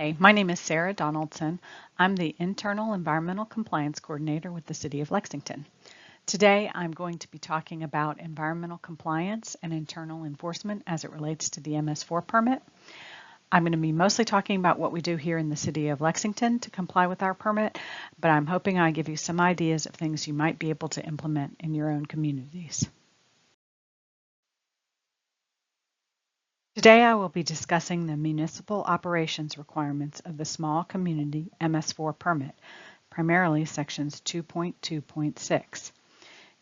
Hi, my name is Sarah Donaldson. I'm the Internal Environmental Compliance Coordinator with the City of Lexington. Today, I'm going to be talking about environmental compliance and internal enforcement as it relates to the MS4 permit. I'm going to be mostly talking about what we do here in the City of Lexington to comply with our permit, but I'm hoping I give you some ideas of things you might be able to implement in your own communities. Today I will be discussing the municipal operations requirements of the Small Community MS4 permit, primarily sections 2.2.6.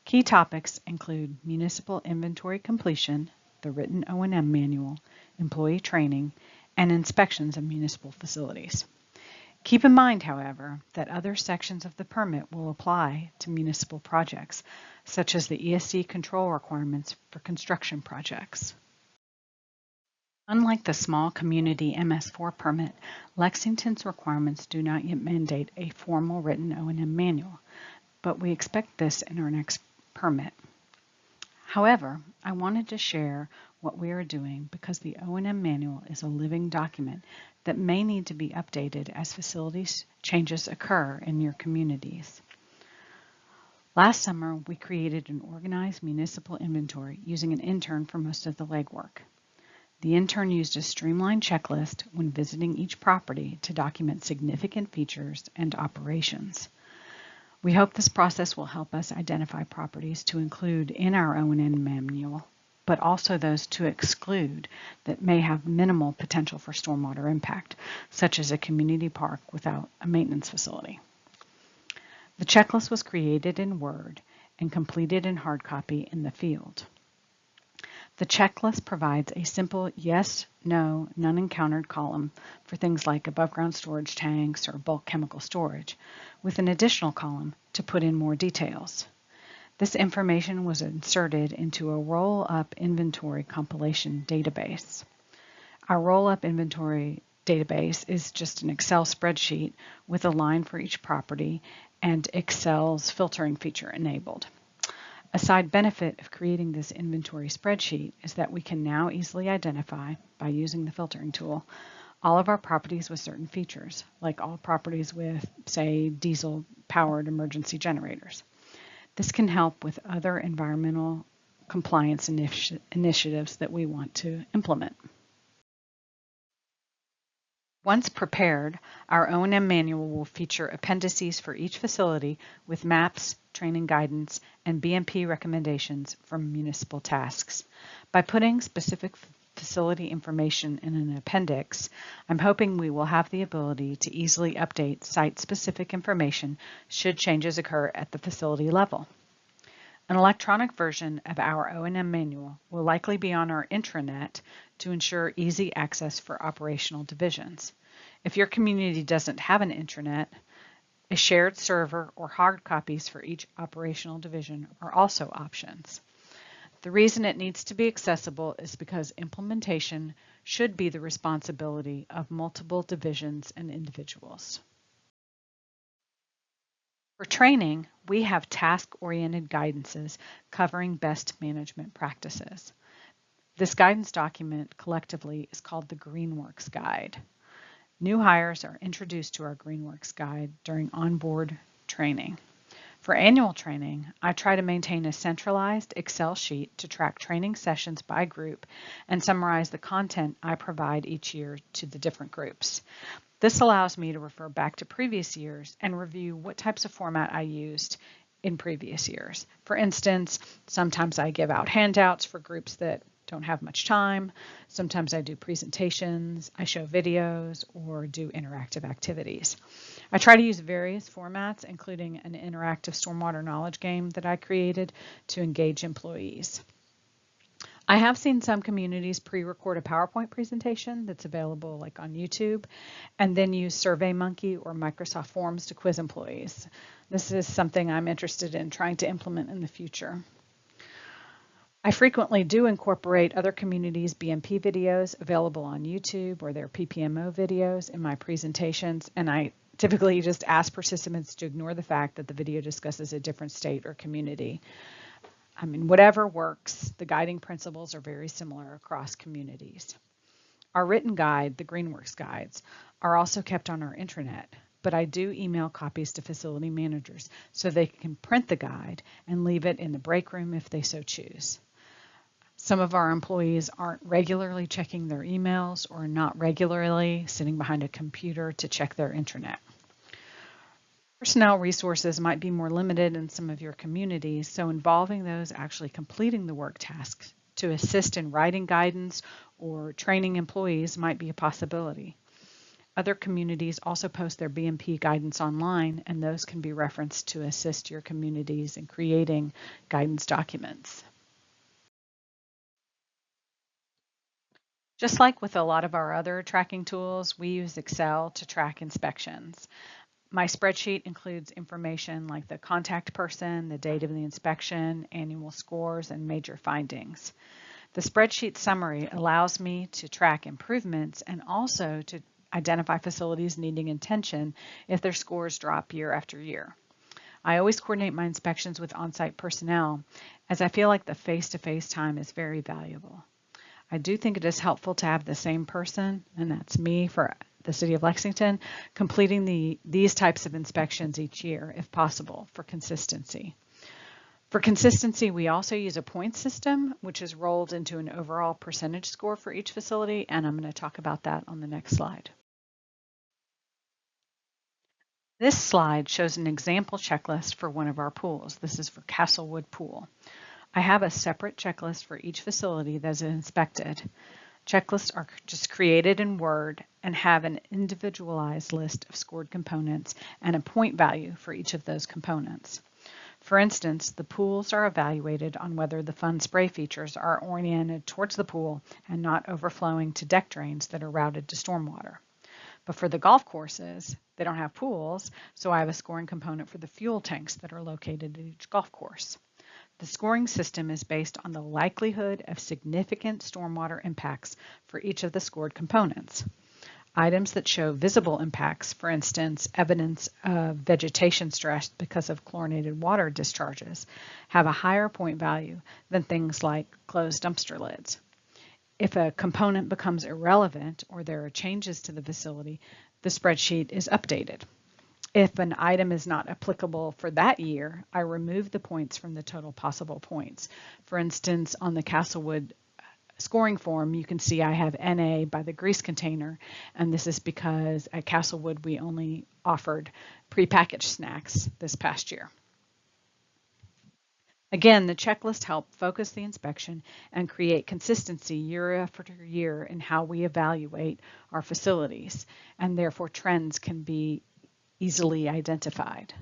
Key topics include municipal inventory completion, the written O&M manual, employee training, and inspections of municipal facilities. Keep in mind, however, that other sections of the permit will apply to municipal projects, such as the ESC control requirements for construction projects. Unlike the Small Community MS4 permit, Lexington's requirements do not yet mandate a formal written O&M manual, but we expect this in our next permit. However, I wanted to share what we are doing because the O&M manual is a living document that may need to be updated as facilities changes occur in your communities. Last summer, we created an organized municipal inventory using an intern for most of the legwork. The intern used a streamlined checklist when visiting each property to document significant features and operations. We hope this process will help us identify properties to include in our O&M manual, but also those to exclude that may have minimal potential for stormwater impact, such as a community park without a maintenance facility. The checklist was created in Word and completed in hard copy in the field. The checklist provides a simple yes, no, none encountered column for things like above-ground storage tanks or bulk chemical storage, with an additional column to put in more details. This information was inserted into a roll-up inventory compilation database. Our roll-up inventory database is just an Excel spreadsheet with a line for each property and Excel's filtering feature enabled. A side benefit of creating this inventory spreadsheet is that we can now easily identify, by using the filtering tool, all of our properties with certain features, like all properties with, say, diesel-powered emergency generators. This can help with other environmental compliance initiatives that we want to implement. Once prepared, our O&M manual will feature appendices for each facility with maps, training guidance, and BMP recommendations for municipal tasks. By putting specific facility information in an appendix, I'm hoping we will have the ability to easily update site-specific information should changes occur at the facility level. An electronic version of our O&M manual will likely be on our intranet to ensure easy access for operational divisions. If your community doesn't have an intranet, a shared server or hard copies for each operational division are also options. The reason it needs to be accessible is because implementation should be the responsibility of multiple divisions and individuals. For training, we have task-oriented guidances covering best management practices. This guidance document collectively is called the Greenworks Guide. New hires are introduced to our Greenworks Guide during onboard training. For annual training, I try to maintain a centralized Excel sheet to track training sessions by group and summarize the content I provide each year to the different groups. This allows me to refer back to previous years and review what types of format I used in previous years. For instance, sometimes I give out handouts for groups that don't have much time. Sometimes I do presentations, I show videos, or do interactive activities. I try to use various formats, including an interactive stormwater knowledge game that I created to engage employees. I have seen some communities pre-record a PowerPoint presentation that's available like on YouTube, and then use SurveyMonkey or Microsoft Forms to quiz employees. This is something I'm interested in trying to implement in the future. I frequently do incorporate other communities' BMP videos available on YouTube or their PPMO videos in my presentations, and I typically just ask participants to ignore the fact that the video discusses a different state or community. I mean, whatever works, the guiding principles are very similar across communities. Our written guide, the Greenworks guides, are also kept on our intranet, but I do email copies to facility managers so they can print the guide and leave it in the break room if they so choose. Some of our employees aren't regularly checking their emails or not regularly sitting behind a computer to check their intranet. Personnel resources might be more limited in some of your communities, so involving those actually completing the work tasks to assist in writing guidance or training employees might be a possibility. Other communities also post their BMP guidance online, and those can be referenced to assist your communities in creating guidance documents. Just like with a lot of our other tracking tools, we use Excel to track inspections. My spreadsheet includes information like the contact person, the date of the inspection, annual scores, and major findings. The spreadsheet summary allows me to track improvements and also to identify facilities needing attention if their scores drop year after year. I always coordinate my inspections with on-site personnel as I feel like the face-to-face time is very valuable. I do think it is helpful to have the same person, and that's me for the City of Lexington, completing these types of inspections each year if possible for consistency. For consistency, we also use a point system, which is rolled into an overall percentage score for each facility, and I'm going to talk about that on the next slide. This slide shows an example checklist for one of our pools. This is for Castlewood Pool. I have a separate checklist for each facility that is inspected. Checklists are just created in Word and have an individualized list of scored components and a point value for each of those components. For instance, the pools are evaluated on whether the fun spray features are oriented towards the pool and not overflowing to deck drains that are routed to stormwater. But for the golf courses, they don't have pools, so I have a scoring component for the fuel tanks that are located at each golf course. The scoring system is based on the likelihood of significant stormwater impacts for each of the scored components. Items that show visible impacts, for instance, evidence of vegetation stress because of chlorinated water discharges, have a higher point value than things like closed dumpster lids. If a component becomes irrelevant or there are changes to the facility, the spreadsheet is updated. If an item is not applicable for that year, I remove the points from the total possible points. For instance, on the Castlewood scoring form, you can see I have NA by the grease container, and this is because at Castlewood we only offered prepackaged snacks this past year. Again, the checklist helps focus the inspection and create consistency year after year in how we evaluate our facilities, and therefore trends can be easily identified.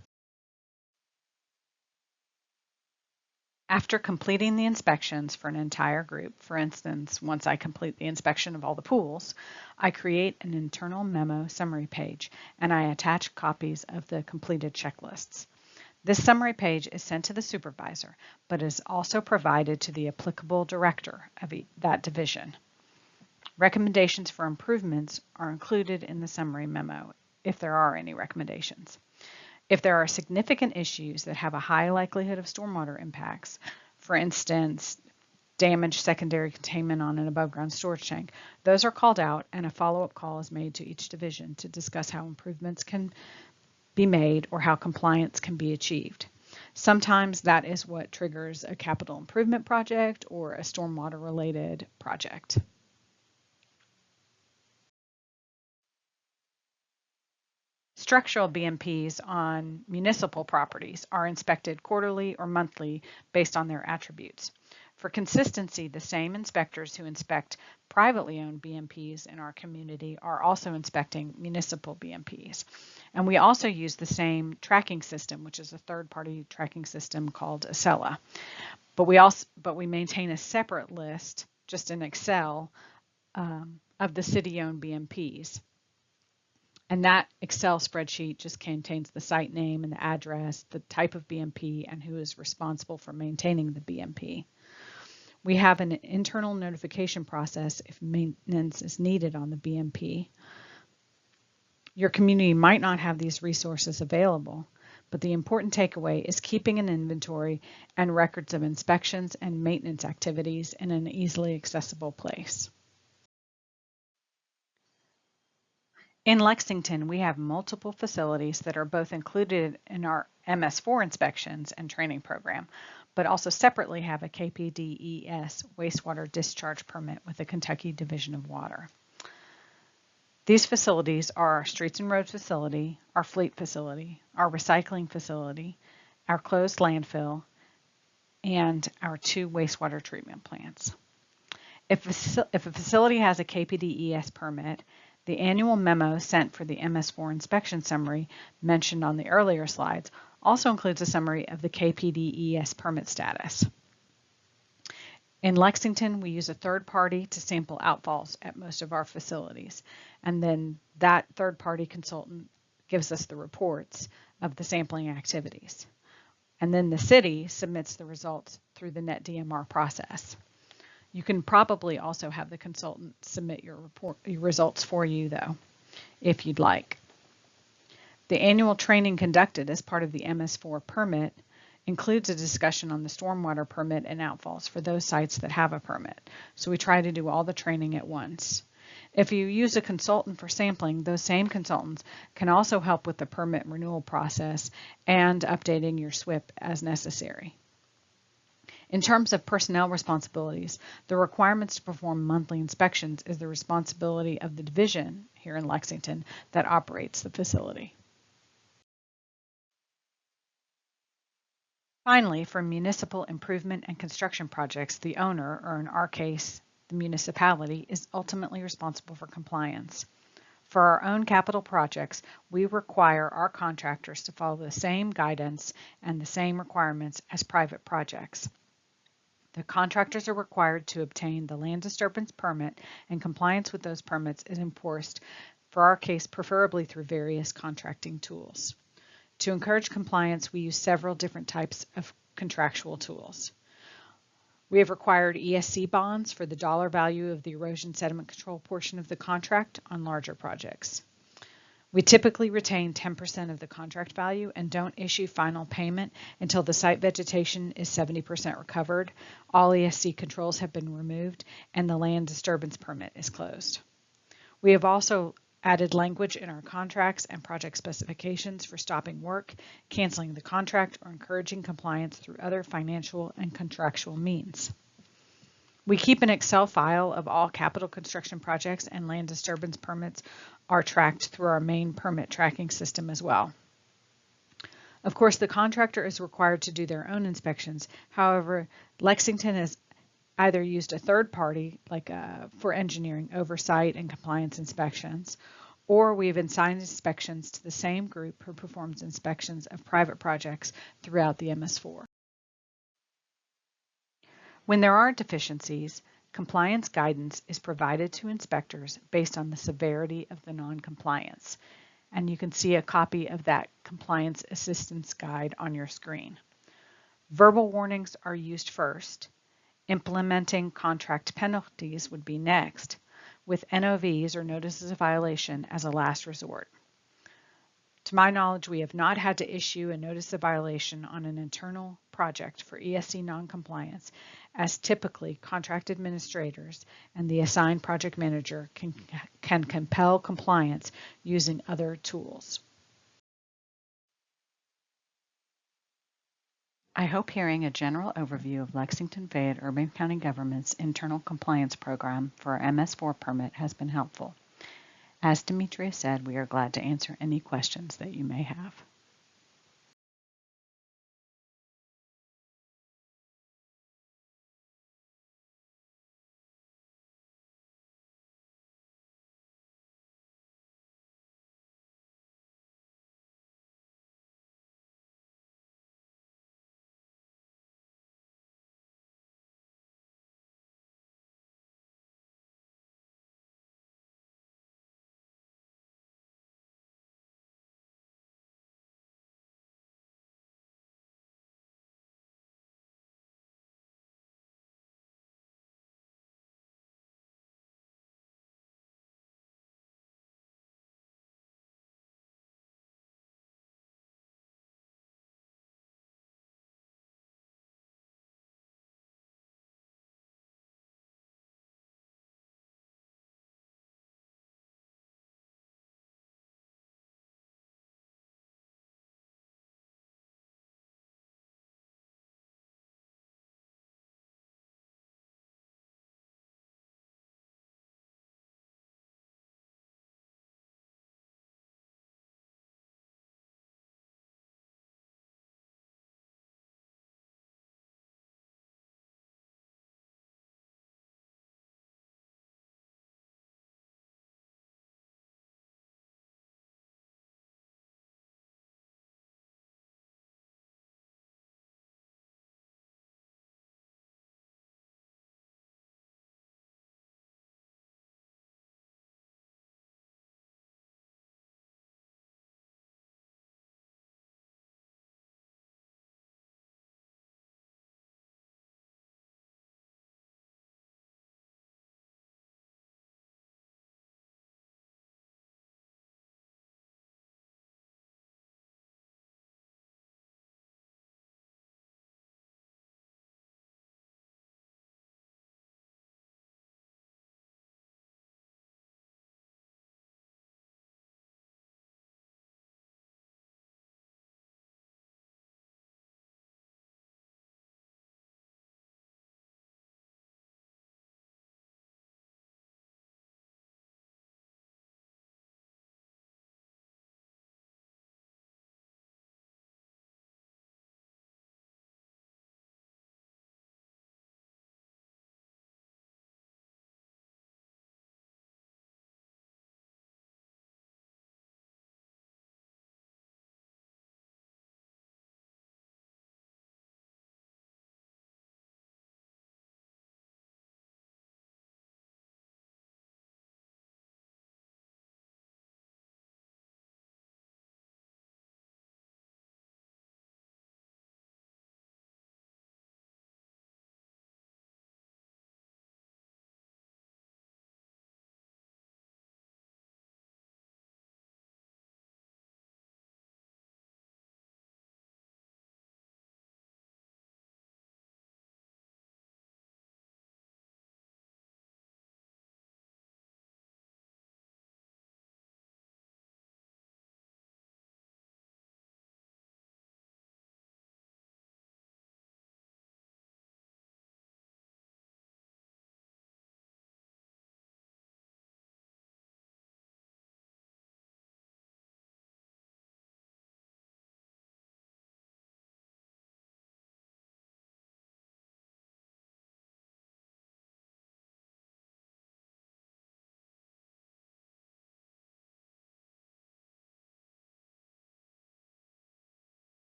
After completing the inspections for an entire group, for instance, once I complete the inspection of all the pools, I create an internal memo summary page and I attach copies of the completed checklists. This summary page is sent to the supervisor, but is also provided to the applicable director of that division. Recommendations for improvements are included in the summary memo, if there are any recommendations. If there are significant issues that have a high likelihood of stormwater impacts, for instance, damaged secondary containment on an above-ground storage tank, those are called out and a follow-up call is made to each division to discuss how improvements can be made or how compliance can be achieved. Sometimes that is what triggers a capital improvement project or a stormwater-related project. Structural BMPs on municipal properties are inspected quarterly or monthly based on their attributes. For consistency, the same inspectors who inspect privately owned BMPs in our community are also inspecting municipal BMPs. And we also use the same tracking system, which is a third-party tracking system called Acela. But we maintain a separate list, just in Excel, of the city-owned BMPs. And that Excel spreadsheet just contains the site name and the address, the type of BMP, and who is responsible for maintaining the BMP. We have an internal notification process if maintenance is needed on the BMP. Your community might not have these resources available, but the important takeaway is keeping an inventory and records of inspections and maintenance activities in an easily accessible place. In Lexington, we have multiple facilities that are both included in our MS4 inspections and training program, but also separately have a KPDES wastewater discharge permit with the Kentucky Division of Water. These facilities are our streets and roads facility, our fleet facility, our recycling facility, our closed landfill, and our 2 wastewater treatment plants. If a facility has a KPDES permit, the annual memo sent for the MS4 inspection summary mentioned on the earlier slides also includes a summary of the KPDES permit status. In Lexington, we use a third party to sample outfalls at most of our facilities, and then that third party consultant gives us the reports of the sampling activities. And then the city submits the results through the NetDMR process. You can probably also have the consultant submit your results for you, though, if you'd like. The annual training conducted as part of the MS4 permit includes a discussion on the stormwater permit and outfalls for those sites that have a permit. So we try to do all the training at once. If you use a consultant for sampling, those same consultants can also help with the permit renewal process and updating your SWIP as necessary. In terms of personnel responsibilities, the requirements to perform monthly inspections is the responsibility of the division here in Lexington that operates the facility. Finally, for municipal improvement and construction projects, the owner, or in our case, the municipality, is ultimately responsible for compliance. For our own capital projects, we require our contractors to follow the same guidance and the same requirements as private projects. The contractors are required to obtain the land disturbance permit, and compliance with those permits is enforced, for our case, preferably through various contracting tools. To encourage compliance, we use several different types of contractual tools. We have required ESC bonds for the dollar value of the erosion sediment control portion of the contract on larger projects. We typically retain 10% of the contract value and don't issue final payment until the site vegetation is 70% recovered, all ESC controls have been removed, and the land disturbance permit is closed. We have also added language in our contracts and project specifications for stopping work, canceling the contract, or encouraging compliance through other financial and contractual means. We keep an Excel file of all capital construction projects, and land disturbance permits are tracked through our main permit tracking system as well. Of course, the contractor is required to do their own inspections. However, Lexington has either used a third party, like for engineering oversight and compliance inspections, or we've assigned inspections to the same group who performs inspections of private projects throughout the MS4. When there are deficiencies, compliance guidance is provided to inspectors based on the severity of the non-compliance, and you can see a copy of that compliance assistance guide on your screen. Verbal warnings are used first. Implementing contract penalties would be next, with NOVs or notices of violation as a last resort. To my knowledge, we have not had to issue a notice of violation on an internal project for ESC noncompliance, as typically contract administrators and the assigned project manager can compel compliance using other tools. I hope hearing a general overview of Lexington-Fayette Urban County Government's internal compliance program for our MS4 permit has been helpful. As Demetria said, we are glad to answer any questions that you may have.